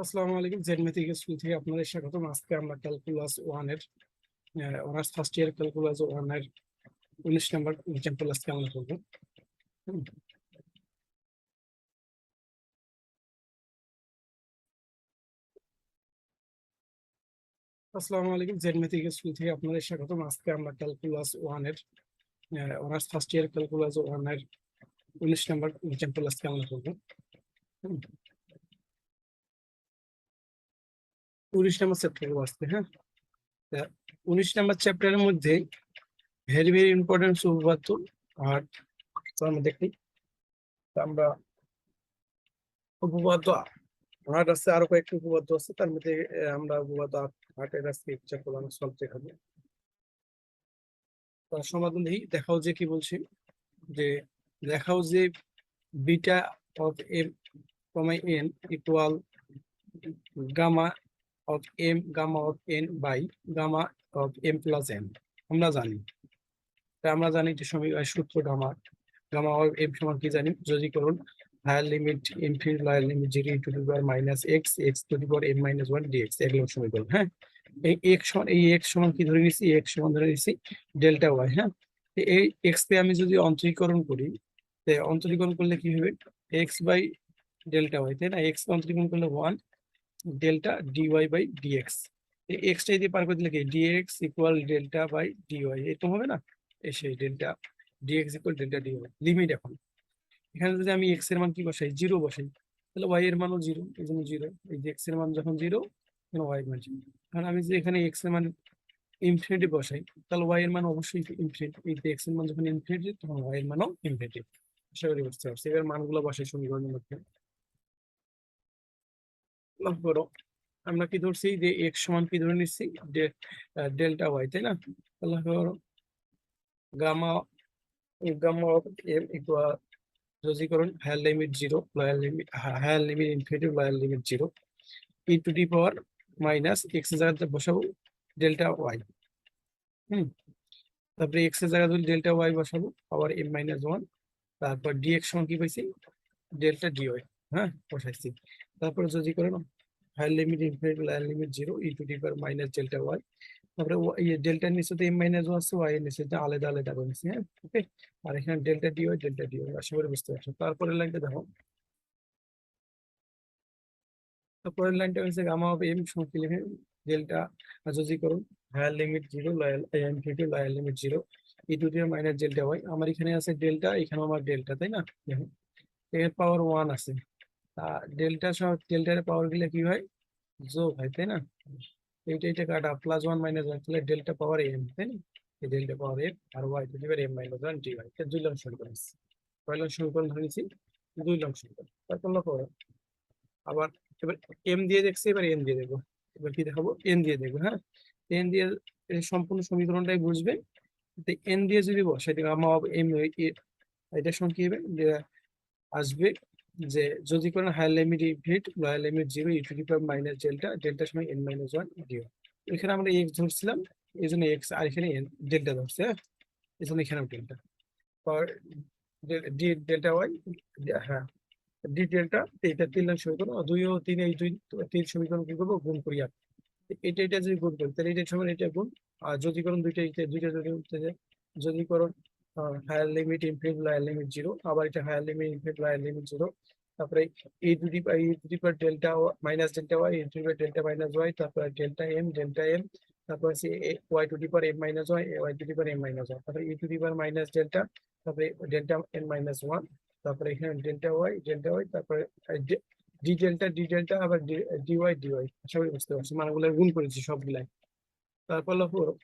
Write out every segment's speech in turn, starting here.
আসসালামু আলাইকুম। জেডমেথিক স্কুল থেকে আপনাদের স্বাগতম। আজকে আমরা ক্যালকুলাস 1 এর অনার্স ফার্স্ট ইয়ার ক্যালকুলাস 1 এর 19 নম্বর এক্সাম্পল আজকে আমরা করব। হুম। আসসালামু আলাইকুম। জেডমেথিক স্কুল থেকে আপনাদের স্বাগতম। আজকে আমরা ক্যালকুলাস 1 এর অনার্স ফার্স্ট ইয়ার ক্যালকুলাস 1 এর 19 নম্বর এক্সাম্পল আজকে আমরা করব। 19 নম্বর চ্যাপ্টারে আজকে। হ্যাঁ, 19 নম্বর চ্যাপ্টারের মধ্যে ভেরি ভেরি ইম্পর্টেন্ট উপপাদ্য আর আমরা দেখি। আমরা উপপাদ্য আট আছে, আরো কয়েকটি উপপাদ্য আছে, তার মধ্যে আমরা উপপাদ্য আটের আজকে এক্সাম্পল আমরা সলভ দেখাবো। সমাধান দেখাও যে কি বলছি, যে দেখাও যে beta of m comma n equal gamma of m gamma of n by gamma of m plus n. আমরা জানি যে সূত্রটা আমার গামা অফ এম সমান কি জানি, যদি করুন higher limit infinity lower limit 0 to the power minus x x to the power m minus 1 dx এগুলো সমীকরণ। হ্যাঁ, এই এক্স সমান কি ধরে নিছি, এক্স সমান ধরে নিছি ডেল্টা ওয়াই। হ্যাঁ, এই এক্স কে আমি যদি অন্তরীকরণ করি, অন্তরীকরণ করলে কি হবে, এক্স বাই ডেল্টা ওয়াই, তাই না? এক্স অন্তরীকরণ করলে 1 delta dy by dx. X টা দিয়ে পার করে দিলে কি dx equal delta by dy, এরকম হবে না? সেই delta dx equal delta dy. Limit এখন এখানে যদি আমি এক্স এর মান কি বসাই, 0 বসাই, তাহলে ওয়াই এর মানও 0, এই জন্য 0। এই যে এক্স এর মান যখন 0, তখন ওয়াই এর মান 0। কারণ আমি যে এখানে এক্স এর মান ইনফিনিটি বসাই, তাহলে ওয়াই এর মান অবশ্যই ইনফিনিটি। এই যে এক্স এর মান যখন ইনফিনিটি, তখন ওয়াই এর মানও ইনফিনিটি। আশা করি বুঝতে পারছি। এবার মানগুলো বসাই সমীকরণের মধ্যে। লক্ষ্য করো, আমরা কি ধরছি যে এক্স সমান কি ধরে নিচ্ছি, ডেল্টা ওয়াই, তাই না? তাহলে করো gamma gamma of m equal, যদি করুন higher limit 0 higher limit infinity lower limit 0 e to the power minus x এর জায়গাতে বসাবো ডেল্টা ওয়াই। তারপরে এক্স এর জায়গায় যদি ডেল্টা ওয়াই বসাবো পাওয়ার এম মাইনাস 1, তারপর ডিএক্স সমান কি পাইছি, ডেল্টা ডিওয়াই। হ্যাঁ, বসাইছি। তারপরে যদি করেন higher limit infinity lower limit 0 e to the power minus delta y. তারপরে ডেল্টার নিচে তো এম মাইনাস 1 আছে, ওয়াই এর নিচে আলাদা আলাদা করে নিচ্ছি। হ্যাঁ, ওকে। আর এখানে ডেল্টা ডিওয়াই আশা করি বুঝতে পারছো। তারপরে লাইনটা দেখো, তারপরের লাইনটা হচ্ছে গামা অফ এম সমান কি লিখে ডেল্টা, যদি করুন higher limit 0 lower infinity lower limit 0 e to the minus delta y. আমার এখানে আছে ডেল্টা, এখানে আমার ডেল্টা, তাই না? দেখুন এর পাওয়ার 1 আছে। ডেল্টা সহ ডেল্টার পাওয়ার গুলো কি হয়, যোগ হয়, তাই না? এইটা কাটা প্লাস 1 মাইনাস 1, তাহলে ডেল্টা পাওয়ার এম, তাই না? এই ডেল্টা পাওয়ার এম আর y to the power m minus 1 d y. এটা 2 নং সমীকরণ। কয় নং সমীকরণ ধরে নিয়েছি? 2 নং সমীকরণ। তারপর লক্ষ্য করো, আবার এবার এম দিয়ে দেখছি, এবার এন দিয়ে দেখবো। এবার কি দেখাবো, এন দিয়ে দেখবো। হ্যাঁ, এন দিয়ে এই সম্পূর্ণ সমীকরণটাই বুঝবে। এন দিয়ে যদি বসে গামা অফ এম, এটা সমান কি হবে, যে আসবে যে যদি কোনো higher limit infinite lower limit 0 e to the power minus delta, delta সমান এন মাইনাস 1 ডিও। এখানে আমরা এক্স ধরছিলাম, এই জন্য এক্স, আর এখানে এন ডেল্টা ধরছে। হ্যাঁ, এই জন্য এখানেও ডেল্টা পাওয়ার ডি ডেল্টা ওয়াই। হ্যাঁ, ডি ডেল্টা, এটা 3 নং সমীকরণ। 2 ও 3, এই 3 সমীকরণ কি করবো, গুণ করি। আর এটা যদি গুণ করি, তাহলে এটা সমান এটা গুণ। আর যদি করুন দুইটা যদি যদি করুন higher limit infinite lower limit 0, আবার এটা higher limit infinite lower limit 0। তারপরে e to the power delta minus delta y, e to the power delta minus y, তারপরে ডেল্টা এম, তারপর হচ্ছে y to the power m minus y, y to the power m minus y, তারপরে e to the power minus delta, তারপরে delta n minus 1, তারপরে এখানে delta y, তারপরে D delta আবার dy. আশা করি বুঝতে পারছি। মানগুলো গুণ করেছি সবগুলাই। তারপর লক্ষ্য করো,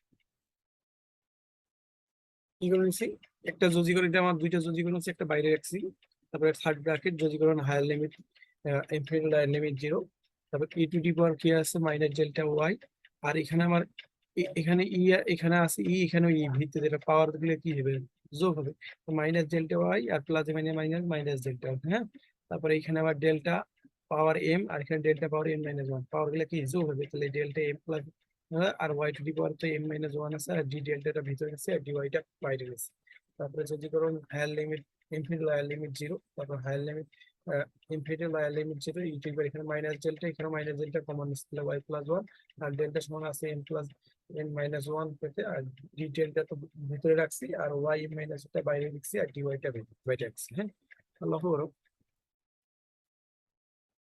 কি করে নিচ্ছি, একটা যোজিকরণ, এটা আমার দুইটা যোজিকরণ হচ্ছে, একটা বাইরে রাখছি। তারপরে থার্ড ব্র্যাকেট যোজিকরণ higher limit infinity lower limit 0, তারপর ই টু দি পাওয়ার কি আছে মাইনাস ডেল্টা ওয়াই। আর এখানে আমার এখানে এখানে আছে এখানে ভিত্তি, যেটা পাওয়ার দিলে কি হবে, যোগ হবে। মাইনাস ডেল্টা ওয়াই আর প্লাস মানে মাইনাস মাইনাস ডেল্টা। হ্যাঁ, তারপরে এখানে আবার ডেল্টা পাওয়ার এম, আর এখানে delta power m minus 1, power গুলো কি যোগ হবে, তাহলে ডেল্টা এম প্লাস, আর ওয়াই টু দি পাওয়ার তো এম মাইনাস 1 আছে, আর ডি ডেল্টাটা ভিতরে গেছে আর ডি ওয়াইটা বাইরে গেছে। তারপরে যদি করুন higher limit infinity lower limit 0, তারপর higher limit infinity lower limit 0 e to the power এখানে মাইনাস ডেল্টা এখানে মাইনাস ডেল্টা কমন নিচ্ছে y প্লাস 1 আর ডেল্টা সমান আছে n প্লাস n মাইনাস 1 পেতে আর ডি ডেল্টা তো ভিতরে রাখছি আর y মাইনাস টা বাইরে রাখছি আর dy টা বাইরে রাখছি হ্যাঁ লক্ষ্য করো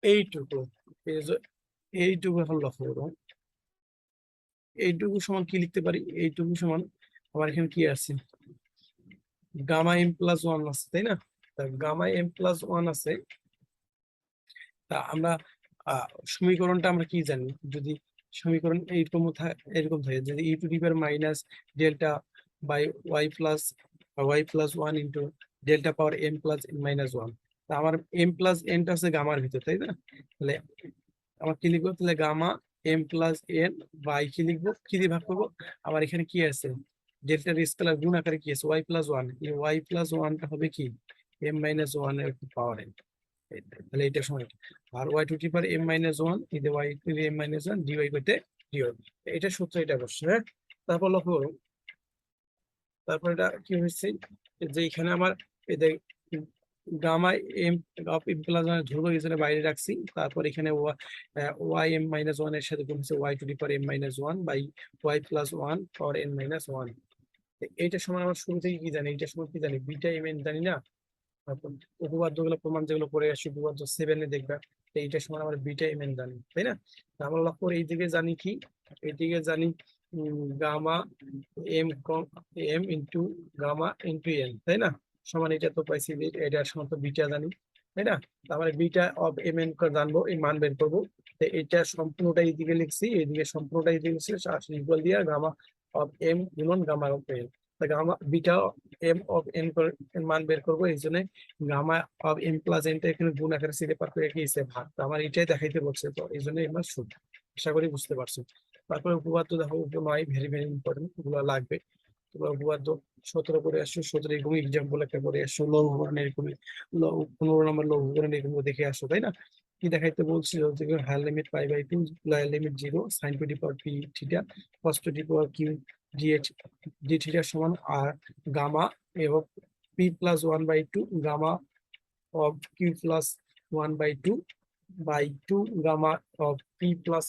এইটুকু এইটুকু এখন লক্ষ্য করো এইটুকু সমান কি লিখতে পারি এইটুকু সমান আমার এখানে কি আছে গামা m প্লাস 1 আছে তাই না তা গামা m প্লাস 1 আছে তা আমরা সমীকরণটা আমরা কি জানি যদি সমীকরণ এরকম থাকে যদি e to the power minus delta by y plus 1 into delta power m plus n minus 1 তা আমার m প্লাস n টা আছে গামার ভিতর তাই না তাহলে আমার কি লিখবো তাহলে gamma m plus n by কি লিখবো কি দিয়ে ভাগ করবো আমার এখানে কি আছে ডেল্টার স্কেলার গুণ আকারে কি আছে y প্লাস 1 এই y প্লাস 1 টা হবে কি m মাইনাস 1 এর পাওয়ার n তাহলে এটা সময় আর y to the power m minus 1 ইদে y to the m minus 1 dy করতে dy এটা সূত্র এটা অবশ্যই হ্যাঁ তারপর লক্ষ্য করো তারপর এটা কি হচ্ছে যে এখানে আমার এই যে gamma m of m plus 1 ধ্রুবক হিসেবে বাইরে রাখছি তারপর এখানে y m মাইনাস 1 এর সাথে গুণ হচ্ছে y to the power m minus 1 by y plus 1 power n minus 1 এইটা সময় আমরা শুরু থেকে কি জানি এটা সময় কি জানি বিটা m n জানি না উপপাদ্য গুলো প্রমাণ যেগুলো পড়ে আসি উপপাদ্য 7 এ দেখবা এইটার সময় আমরা বিটা এম এন জানি তাই না আমরা লক্ষ্য করে এইদিকে জানি কি এইদিকে জানি gamma m m into gamma into n তাই না সমান এটা তো পাইছি এটা সমান তো বিটা জানি তাই না তারপরে বিটা অফ এম এন জানবো এই মান বের করবো তো এটা সম্পূর্ণটা এইদিকে লিখছি এইদিকে সম্পূর্ণটা এইদিকে লিখছি ইকুয়াল দিয়ে গামা অফ এম গুণন gamma of n gamma beta m of n মান বের করবো এই জন্য গামা অফ এম প্লাস এনটা এখানে গুণ আকারে সিধে পার করে গিয়েছে ভাগ তো আমার এটাই দেখাইতে বলছে তো এই জন্য আমার শুদ্ধ আশা করি বুঝতে পারছো তারপরে উপপাদ্য দেখো নয় ভেরি ভেরি ইম্পর্টেন্ট এগুলো লাগবে তোমরা উপপাদ্য 17 করে আসছো 17 এরকম এক্সাম্পল একটা করে আসছো লঘু করণ এরকম 15 নম্বর লঘু করণ এরকম দেখে আসো তাই না কি দেখাইতে বলছিল যে higher limit pi by 2 lower limit 0 sin to the power p theta cos to the power q dh d theta সমান আর গামা এবং p plus 1 by 2 gamma of q plus 1 by 2 by 2 gamma of p plus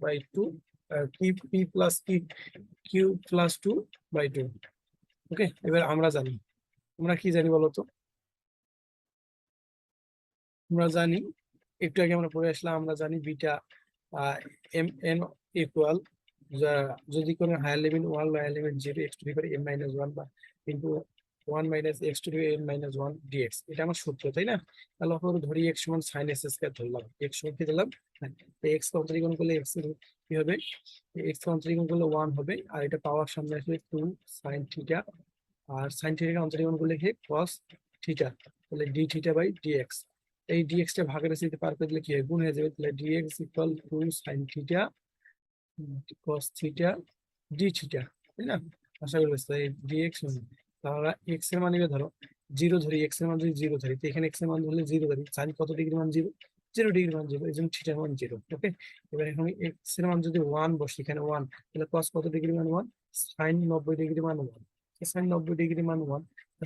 by 2 p plus q plus 2 by 2 ওকে এবার আমরা জানি আমরা কি জানি বলতো আমরা জানি একটু আগে আমরা পড়ে আসলাম আমরা জানি বিটা এম এন ইকুয়াল যদি কোনো higher limit 1 lower limit 0 x to the power m minus 1 বা into 1 minus x to the n minus 1 dx এটা আমার সূত্র তাই না তাহলে আমরা ধরি x সমান sin s স্কয়ার ধরলাম x সমান কি দিলাম তো x কে অন্তরীকরণ করলে x এর কি হবে x কে অন্তরীকরণ করলে 1 হবে আর এটা পাওয়ার সামনে আসলে 2 sin থিটা আর sin থিটা কে অন্তরীকরণ করলে কি cos থিটা তাহলে d থিটা বাই dx এই dx টা ভাগের সাথে পার করে দিলে কি হয় গুণ হয়ে যাবে তাহলে dx equal to sin theta cos theta d theta তাই না আশা করি বুঝতে এই dx তাহলে এক্স এর মান নিবে ধরো 0 ধরি এক্স এর মান যদি 0 ধরি তো এখানে এক্স এর মান ধরলে 0 ধরি sin কত ডিগ্রি মান 0 0 ডিগ্রি মান 0 এই জন্য থিটার মান 0 ওকে এবার এখানে এক্স এর মান যদি 1 বসে এখানে 1 তাহলে cos কত ডিগ্রি মান 1 sin 90 ডিগ্রি মান 1 sin 90 ডিগ্রি মান 1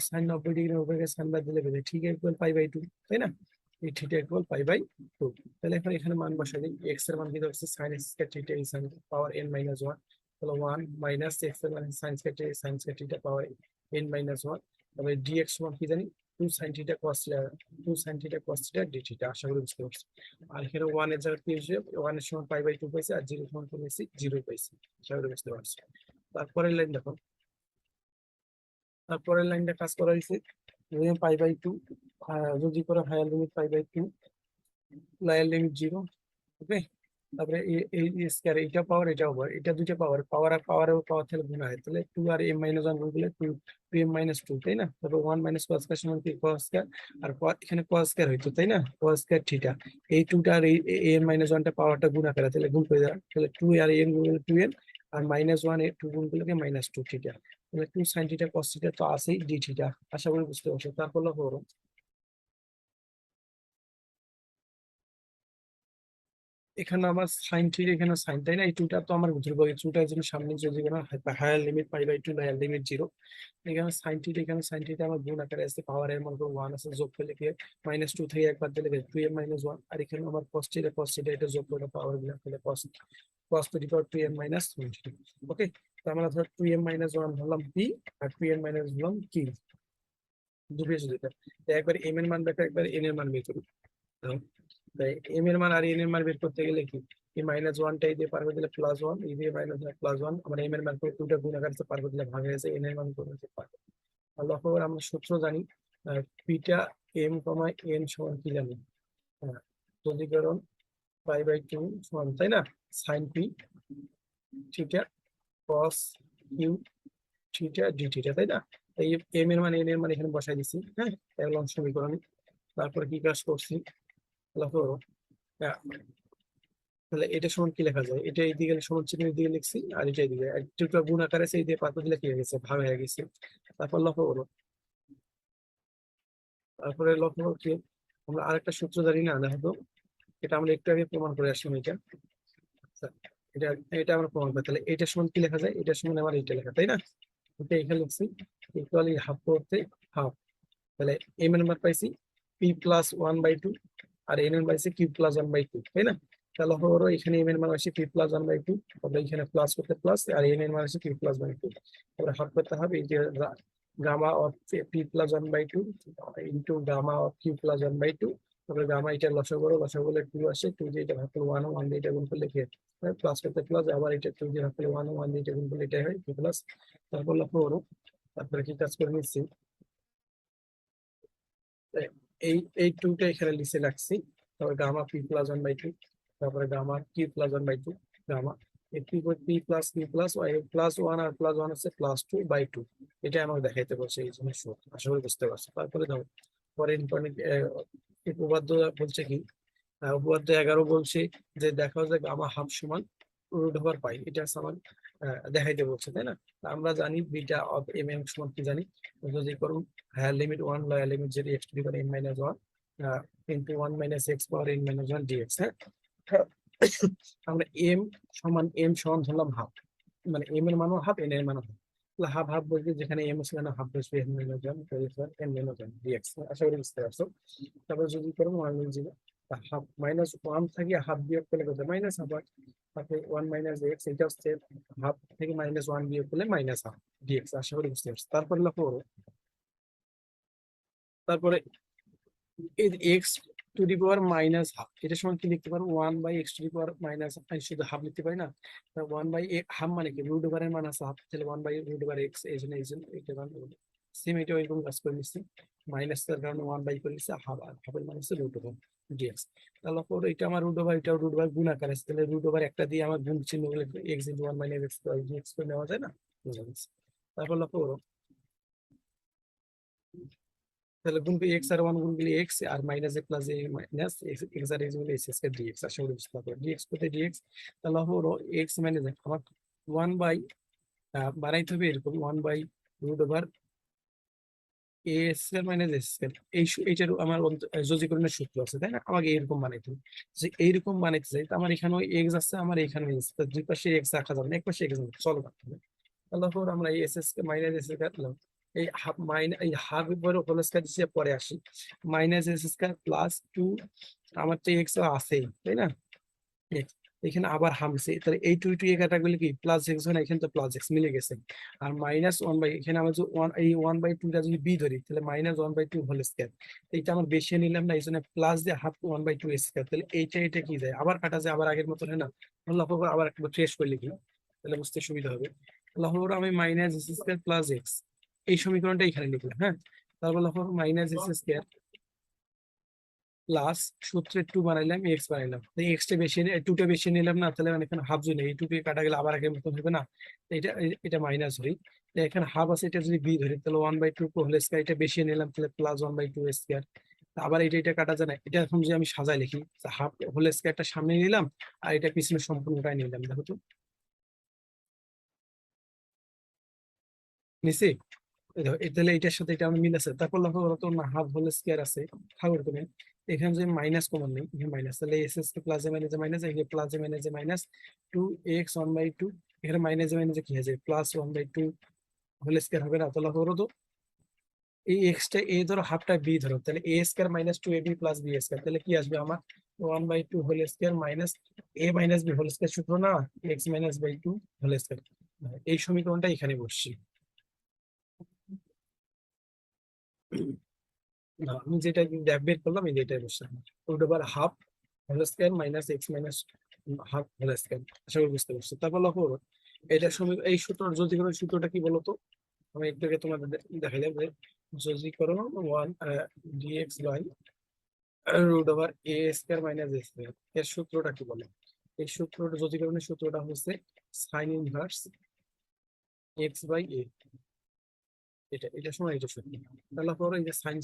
sin 90 ডিগ্রি উপরে sin বাদ দিলে বের হয় থিটা ইকুয়াল পাই বাই 2 তাই না এই থিটা ইকুয়াল পাই বাই 2 তাহলে এখন এখানে মান বসাই দিই এক্স এর মান কি হচ্ছে sin x স্কয়ার থিটা এই sin পাওয়ার n - 1 তাহলে 1 মাইনাস এক্স এর মান sin স্কয়ার থিটা পাওয়ার n minus 1 তাহলে dx সমান কি জানি 2 sin theta cos theta 2 sin theta cos theta d theta আশা করি বুঝতে পারছি আর এখানে 1 এর জায়গায় কি হয়েছে 1 এর সমান পাই বাই 2 পাইছে আর 0 সমান পাইছি 0 পাইছি আশা করি বুঝতে পারছি তারপরের লাইন দেখো তারপরের লাইনটা কাজ করা হয়েছে পাই বাই 2 যদি করে higher limit pi by 2 lower limit 0 okay তারপরে এই স্কয়ার এটা পাওয়ার এটা ওভার এটা দুটো পাওয়ার পাওয়ার আর পাওয়ার থেকে গুণ হয় তাহলে 2 আর m - 1 গুণ করলে 2m - 2 তাই না তারপর 1 - cos স্কয়ার সমান কি cos স্কয়ার আর এখানে cos স্কয়ার হইতো তাই না cos স্কয়ার থিটা এই 2টা আর এই m - 1 টা পাওয়ারটা গুণ আকারে তাহলে গুণ করে দাও তাহলে 2 আর m গুণ করলে 2n আর -1 এর 2 গুণ করলে -2 থিটা তাহলে 2 sin থিটা cos থিটা তো আছেই d থিটা আশা করি বুঝতে পারছো তারপর হলো এখানে আমার সাইন থ্রি, এখানে সাইন, তাই না? এই টুটা তো আমার ধ্রুবক, এই টুটার জন্য সামনে যদি কোনো higher limit pi by two, lower limit zero. এখানে সাইন থ্রি, এখানে সাইন থ্রিটা আমার গুণ আকারে আসছে, পাওয়ার এর মনে করো ওয়ান আছে, যোগ করলে কি মাইনাস টু থেকে একবার দিলে টু এম মাইনাস ওয়ান। আর এখানে আমার কস থ্রি, কস থ্রি এটা যোগ করে পাওয়ার গুলো করলে cos cos to the power two m minus twenty. Okay, তো আমরা ধর টু এম মাইনাস ওয়ান ধরলাম পি, আর টু এম মাইনাস ধরলাম কি, দুটো দুইটা। একবার এম এর মান দেখো, একবার এন এর মান বের করি। তাই এম এর মান আর এন এর মান বের করতে গেলে কি, এই মাইনাস ওয়ানটা এই দিয়ে পার করে দিলে প্লাস ওয়ান, এই দিয়ে মাইনাস প্লাস ওয়ান, আমরা এম এর মান করে দুটা গুণ আকারে পার করে দিলে ভাগ হয়ে গেছে, এন এর মান করে দিতে পারবো। আর লক্ষ্য করে আমরা সূত্র জানি, পিটা এম কমা এন সমান কি জানি, সমীকরণ পাই বাই টু সমান, তাই না, sine p theta cos q theta d theta, তাই না? এই এম এর মান এন এর মান এখানে বসাই দিছি, হ্যাঁ, এগুলো সমীকরণ। তারপরে কি কাজ করছি, লক্ষ্য করো, আহ, তাহলে এটা সমান কি লেখা যায়, এটা এইদিকে সমান চিহ্ন দিকে লিখছি, আর এটা এইদিকে দুটো গুণ আকারে আছে, এই দিয়ে পাত দিলে কি হয়ে গেছে, ভাগ হয়ে গেছে। তারপর লক্ষ্য করো, তারপরে লক্ষ্য করো কি, আমরা আরেকটা সূত্র জানি না, দেখো, এটা আমরা একটু আগে প্রমাণ করে আসলাম। এটা আচ্ছা, এটা এটা আমরা প্রমাণ করি, তাহলে এটা সমান কি লেখা যায়, এটা সমান আমার এইটা লেখা, তাই না? এটা এখানে লিখছি ইকুয়ালি হাফ করতে হাফ। তাহলে এম এর মান পাইছি p plus one by two, আর এন এর পাইছি q plus one by two, তাই না? তাহলে হলো এখানে এম এর মান আসছে p plus one by two, তারপরে এখানে প্লাস করতে প্লাস, আর এন এর মান আসছে কিউ প্লাস বাই টু। তারপরে হাফ করতে হবে এই যে gamma of p plus one by two into gamma of q plus one by two. তারপরে গামা এটা লসাগু, লসাগুলে টু আসে, টু দিয়ে এটা ভাগ করলে ওয়ান, ওয়ান দিয়ে এটা গুণ করলে কি হয়, প্লাস করতে প্লাস, আবার এটা টু দিয়ে ভাগ করলে ওয়ান, ওয়ান দিয়ে এটা গুণ করলে এটাই হয় টু প্লাস। তারপর লক্ষ্য করো, তারপরে কি কাজ করে নিচ্ছি, এই এই টুটা এখানে লিখে রাখছি। তারপরে gamma p plus one by two, তারপরে gamma q plus one by two, gamma p plus q plus y plus one, আর প্লাস ওয়ান হচ্ছে প্লাস টু বাই টু। এটা আমাকে দেখাইতে বলছে, এই জন্য সূত্র আশা করি বুঝতে পারছো। তারপরে দেখো, পরে ইম্পর্টেন্ট উপপাদ্য বলছে কি, উপপাদ্য 11 বলছে যে দেখো যে গামা হাফ সমান রুট ওভার পাই, এটা হচ্ছে আমার দেখাইতে বলছে, তাই না? তা আমরা জানি বিটা অফ এম এম সমান কি জানি, যদি করুন higher limit one, lower limit zero, x to the power n minus one into one minus x power n minus one dx, হ্যাঁ। আমরা এম সমান ধরলাম হাফ, মানে এম এর মানও হাফ, এন এর মানও হাফ। হাফ হাফ বলতে যেখানে এম আছে সেখানে হাফ বসবে, n minus one n minus one dx, আশা করি বুঝতে পারছো। তারপর যদি করবো one zero, half minus one থেকে হাফ বিয়োগ করলে কত, মাইনাস হাফ হয়। তারপরে ওয়ান মাইনাস এক্স, এটা হচ্ছে হাফ থেকে মাইনাস ওয়ান বিয়োগ করলে মাইনাস হাফ ডিএক্স, আশা করি বুঝতে পারছো। তারপরে লক্ষ্য করো, তারপরে x to the power minus half, এটার সময় কি লিখতে পারো, one by x to the power minus, শুধু হাফ লিখতে পারি না, ওয়ান বাই হাফ মানে কি, রুট ওভারের মান আছে হাফ, তাহলে one by root over x, এই জন্য এটা সেম, এটা ওইরকম কাজ করে নিচ্ছি, মাইনাস তার কারণে ওয়ান বাই করে নিচ্ছি, হাফ, আর হাফের মান হচ্ছে রুট ওভার ডিএক্স। তাহলে পরে এটা আমার রুট ওভার, এটাও রুট ওভার গুণ আকার আছে, তাহলে রুট ওভার একটা দিয়ে আমার গুণ চিহ্ন গুলো x into one minus x dx করে নেওয়া যায় না, বুঝা গেছে। তারপর লক্ষ্য করো, তাহলে গুণ করি এক্স আর ওয়ান গুণ করলে এক্স, আর minus a plus a minus x আর এক্স গুলো এক্স স্কয়ার ডিএক্স, আশা করি বুঝতে পারবো। ডিএক্স করতে ডিএক্স, তাহলে হলো এক্স মাইনাস আমার ওয়ান বাই বানাইতে হবে এরকম, one by root over a square minus a square, এইটার আমার যোজীকরণের সূত্র আছে, তাই না? আমাকে এরকম বানাইতে হবে, যে এইরকম বানাইতে চাই, তো আমার এখানে এক্স আছে, আমার এখানে এক্স, দুই পাশে এক্স রাখা যাবে না, এক পাশে এক্স চলো রাখতে হবে। তারপর আমরা এই S S K minus S কাটলাম, এই হাফ এই হাফ উপরে হোল স্কয়ার দিয়ে পরে আসি, minus s square plus two, আমার তো এক্স আছেই, তাই না? X, এখানে আবার হামছে, তাহলে এই টু টু এ কাটাগুলি কি প্লাস এক্স হয় না, এখানে তো প্লাস এক্স মিলে গেছে। আর মাইনাস ওয়ান বাই, এখানে আমরা যে ওয়ান, এই ওয়ান বাই টুটা যদি বি ধরি, তাহলে minus one by two whole square, এইটা আমার বেশি নিলাম না, এই জন্য প্লাস দিয়ে half one by two square, তাহলে এইটা এটা কি যায়, আবার কাটা যায়, আবার আগের মতো হয় না। লক্ষ্য করে আবার একবার ট্রেস করে লিখি, তাহলে বুঝতে সুবিধা হবে। লক্ষ্য করে আমি minus s square plus x, এই সমীকরণটা এখানে লিখলাম, হ্যাঁ। তারপর লক্ষ্য মাইনাস এস স্কয়ার প্লাস সূত্রে টু বানাইলাম, এক্স বানাইলাম, এক্সটা বেশি টুটা বেশি নিলাম না, তাহলে মানে এখানে হাফ যদি এই টুকে কাটা গেলে আবার আগের মতন হবে না, তো এটা মাইনাস ধরি, তো এখানে হাফ আছে, এটা যদি বি ধরি, তাহলে one by two whole square, এটা বেশি নিলাম, তাহলে plus one by two square. আবার এটা কাটা যায় না, এটা এখন যে আমি সাজাই লিখি, হাফ হোল স্কয়ারটা সামনে নিলাম, আর এটা পিছনে সম্পূর্ণটাই নিলাম, দেখো তো নিচে, এই দেখো তাহলে এটার সাথে এটা আমার মিল আছে। তারপর লক্ষ্য করো তো না, হাফ হোল স্কয়ার আছে, খাবার তুমি, এখানে যদি মাইনাস কমন নেই, এখানে মাইনাস, তাহলে এস কে প্লাসে মাইনাসে মাইনাস, এখানে প্লাসে মাইনাসে মাইনাস 2x1/2, এখানে মাইনাসে মাইনাসে কি হয়েছে +1/2 হোল স্কয়ার হবে না? তাহলে করো তো এই এক্সটা এ ধরো, হাফটা বি ধরো, তাহলে a square minus 2ab plus b square, তাহলে কি আসবে আমার 1/2 whole square minus a minus b whole square সূত্র না, x minus by 2 whole square. এই সমীকরণটা এখানে বসছি। না, আমি যেটা বের করলাম এই যেটাই বসলাম, root over half whole square minus x minus half whole square. আশা করি বুঝতে পারছো। তারপর লক্ষ্য করো, এটা এই সূত্র যোজীকরণ সূত্রটা কি বলতো? আমি একটু আগে তোমাদের দেখাইলাম যে যোজীকরণ 1 dx by root over a square minus a square, এর সূত্রটা কি বলে? এই সূত্রটা যোজীকরণের সূত্রটা হচ্ছে sine inverse x by a. এটা সময় এটা সত্যি। তাহলে পরে এই যে সাইন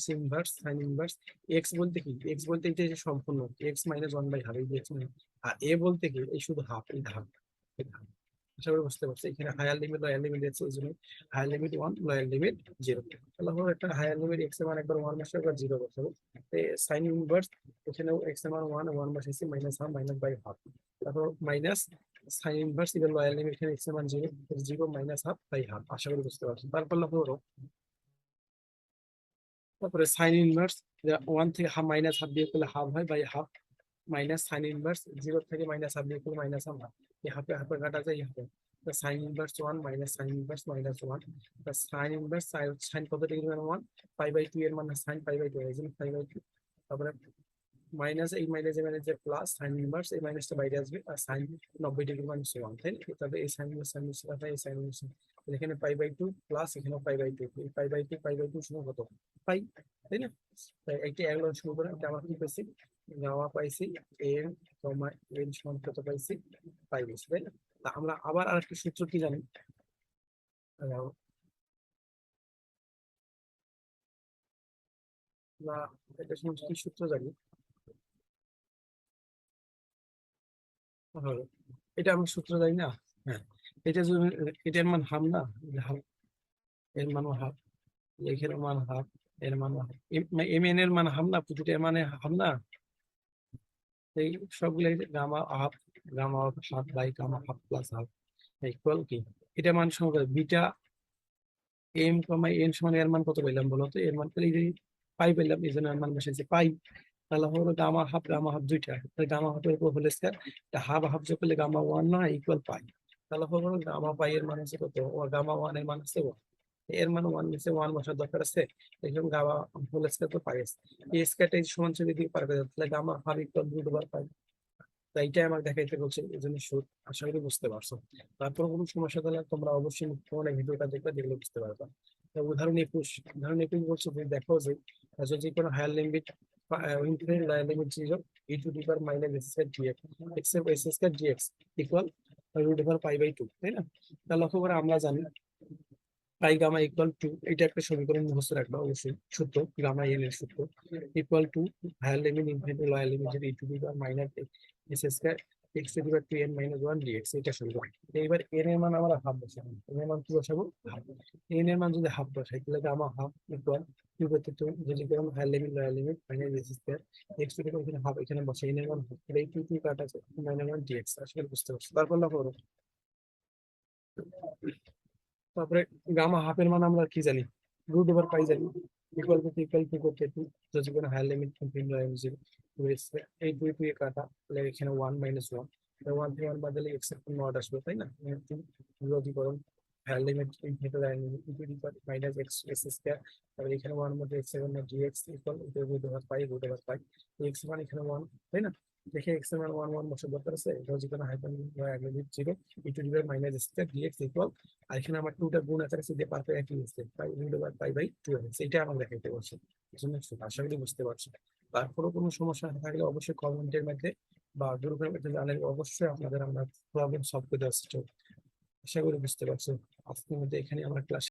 ইনভার্স এক্স বলতে কি? এক্স বলতে এটা যে সম্পূর্ণ এক্স মাইনাস 1/2 এই যে x মাইনাস, আর এ বলতে কি? এই শুধু হাফ, এই হাফ। আশা করি বুঝতে পারছি। এখানে হায়ার লিমিট লোয়ার লিমিট আছে, এই জন্য হায়ার লিমিট 1 লোয়ার লিমিট 0। তাহলে হলো একটা হায়ার লিমিট এক্স এর মান একবার 1 বসে একবার 0 বসাবো। সাইন ইনভার্স এখানেও এক্স এর মান 1 বসাইছি minus half minus by half, তারপর মাইনাস সাইন ইনভার্স এবার লোয়ার লিমিট এখানে এক্স এর মান 0 0 মাইনাস হাফ বাই হাফ। আশা করি বুঝতে পারছি। তারপর হলো তারপরে সাইন ইনভার্স 1 থেকে হাফ মাইনাস হাফ দিয়ে করলে হাফ হয় by half, minus sine inverse 0 থেকে মাইনাস হাফ দিয়ে করলে মাইনাস হাফ, এই হাফে হাফে কাটা যায়, এই হাফে sign inverse 1 minus sine inverse minus 1 sign inverse sign কত ডিগ্রি মানে 1 π/2 এর মানে সাইন π/2 এই জন্য π/2। তারপরে মাইনাস এই মাইনাস এই মাইনাস প্লাস সাইন ইনভার্স এই মাইনাসটা বাইরে আসবে, আর সাইন 90 ডিগ্রি মানে 1, তাই না? তবে এই সাইন ইনভার্স এই সাইন ইনভার্স এখানে π/2 প্লাস এখানেও π/2, এই π/2 সমান কত পাই, তাই না? তাই এইটা এগুলো শুরু করে আমরা কি পাইছি? গামা পাইছি এন কমা এন সমান কত পাইছি? পাই পাইছি, তাই না? তা আমরা আবার আরেকটা সূত্র কি জানি? আহ, আমরা এটা সমস্ত কি সূত্র জানি? হ্যাঁ, এটা আমরা সূত্র জানি না। হ্যাঁ, এটা যদি এটার মান হাফ না, হাফ এর মান হাফ, এখানে মান হাফ এর মান হাফ, এম এন এর মান হাফ না, প্রতিটা মানে হাফ না, এই সবগুলো gamma half, gamma half by gamma half plus half equal কি? এটা মান সমান বিটা এম কমা এন সমান এর মান কত পেলাম বলো তো? এর মান পেলে এই যে পাই পেলাম, এই জন্য এর মান বসেছে পাই। তাহলে হলো গামা হাফ দুইটা, তাহলে গামা হাফের উপর হোল স্কয়ার, হাফ হাফ যোগ করলে গামা 1 না ইকুয়াল পাই। তাহলে হলো গামা পাই এর মান হচ্ছে কত? ও গামা 1 এর মান আছে 1, এর মান 1 নিচে 1 বসার দরকার আছে, এরকম গামা হোল স্কয়ার তো পাই আছে, এই স্কয়ারটা সমান সমান দিকে পার করে তাহলে gamma half equal root over pi. তো এইটাই আমাকে দেখাইতে বলছে, এই জন্য সুদ। আশা করি বুঝতে পারছো। তারপর কোনো সমস্যা তাহলে তোমরা অবশ্যই তোমার ভিডিওটা দেখবে, দেখলে বুঝতে পারবে। উদাহরণ 21 বলছে যে দেখো যে যদি কোনো higher limit infinite lower limit 0 e to the power minus x square dx x এর square dx equal root over π/2, তাই না? তাহলে লক্ষ্য করে আমরা জানি পাই গামা ইকুয়াল টু, এটা একটা সমীকরণ মুখস্থ রাখবা অবশ্যই, সূত্র গামা এন এর সূত্র equal to higher limit infinity lower limit যদি e to the power minus x square x to the power 2n - 1 dx, এটা সমীকরণ। এবার এন এর মান আমরা হাফ বসাবো, এন এর মান কি বসাবো? হাফ। এন এর মান যদি হাফ বসাই তাহলে গামা হাফ ইকুয়াল টু করতে টু, যদি করুন higher limit lower limit minus x square x to the power এখানে হাফ, এখানে বসাই এন এর মান হাফ, তাহলে এই টু টু কাটা আছে -1 ডিএক্স। আসলে বুঝতে পারছো। তারপর লক্ষ্য করো, তারপরে গামা হাফের মান আমরা কি জানি? রুট ওভার পাই জানি, ইকুয়াল টু করতে টু, যদি কোনো হায়ার লিমিট জিরো, এই দুই দুই কাটা, তাহলে এখানে 1 - 1, 1 থেকে 1 বাদলে এক্স এর নট আসবে, তাই না? যদি করুন higher limit infinity line minus x x square, তাহলে এখানে 1 মধ্যে এক্স এর dx equal root over pi x মান এখানে 1, তাই না? দেখে এক্স এর মান 1 1 বসে দরকার আছে, যদি কোনো higher limit 0 e to the power minus square dx equal, আর এখানে আমার টুটা গুণ আছে দিয়ে পারফে একই হচ্ছে পাই রুট ওভার π/2 আছে, এটা আমরা দেখাইতে বলছি। জন্য আশা করি বুঝতে পারছি। তারপরেও কোনো সমস্যা থাকলে অবশ্যই কমেন্টের মধ্যে বা গ্রুপের মধ্যে জানালে অবশ্যই আপনাদের আমরা প্রবলেম সলভ করে দেওয়ার চেষ্টা করব। আশা করি বুঝতে পারছি। আজকের মধ্যে এখানে আমরা ক্লাস